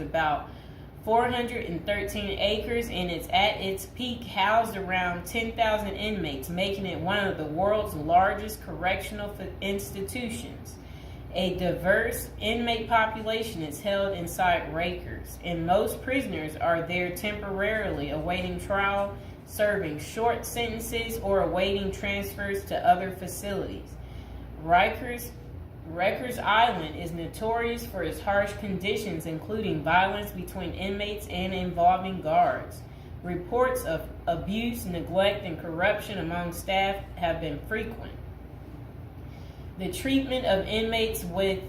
about 413 acres, and it's at its peak housed around 10,000 inmates, making it one of the world's largest correctional institutions. A diverse inmate population is held inside Rikers, and most prisoners are there temporarily awaiting trial, serving short sentences, or awaiting transfers to other facilities. Rikers Island is notorious for its harsh conditions, including violence between inmates and involving guards. Reports of abuse, neglect, and corruption among staff have been frequent. The treatment of inmates with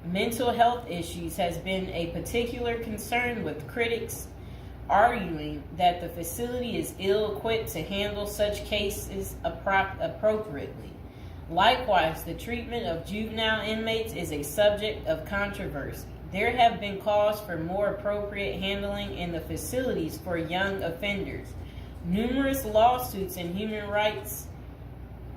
mental health issues has been a particular concern, with critics arguing that the facility is ill-equipped to handle such cases appropriately. Likewise, the treatment of juvenile inmates is a subject of controversy. There have been calls for more appropriate handling in the facilities for young offenders. Numerous lawsuits and human rights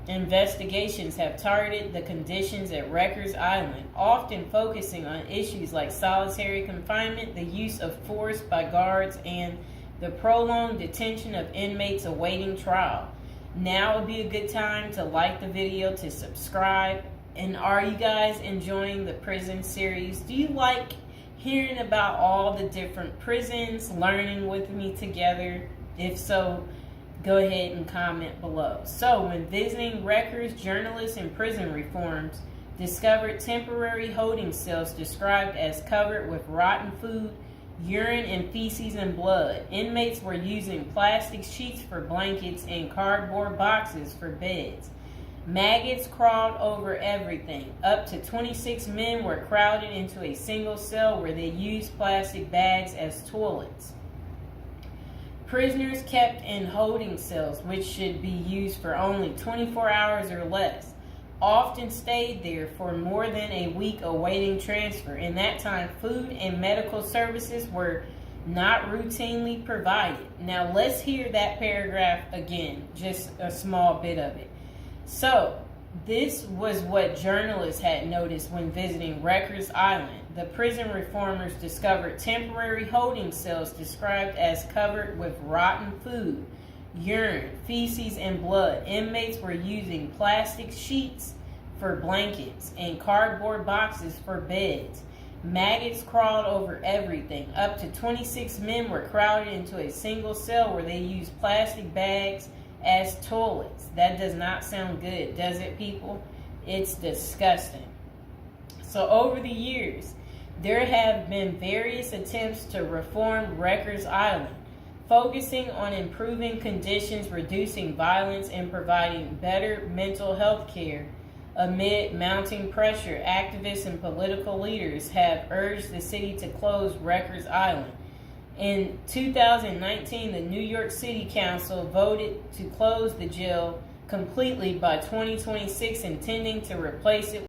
investigations have targeted the conditions at Rikers Island, often focusing on issues like solitary confinement, the use of force by guards, and the prolonged detention of inmates awaiting trial. Now would be a good time to like the video, to subscribe. And are you guys enjoying the prison series? Do you like hearing about all the different prisons, learning with me together? If so, go ahead and comment below. So, when visiting Rikers, journalists and prison reforms discovered temporary holding cells described as covered with rotten food, urine and feces and blood. Inmates were using plastic sheets for blankets and cardboard boxes for beds. Maggots crawled over everything. Up to 26 men were crowded into a single cell where they used plastic bags as toilets. Prisoners kept in holding cells, which should be used for only 24 hours or less, often stayed there for more than a week awaiting transfer. In that time, food and medical services were not routinely provided. Now let's hear that paragraph again, just a small bit of it. So, this was what journalists had noticed when visiting Rikers Island. The prison reformers discovered temporary holding cells described as covered with rotten food, urine, feces, and blood. Inmates were using plastic sheets for blankets and cardboard boxes for beds. Maggots crawled over everything. Up to 26 men were crowded into a single cell where they used plastic bags as toilets. That does not sound good, does it, people? It's disgusting. So over the years, there have been various attempts to reform Rikers Island, focusing on improving conditions, reducing violence, and providing better mental health care. Amid mounting pressure, activists and political leaders have urged the city to close Rikers Island. In 2019, the New York City Council voted to close the jail completely by 2026, intending to replace it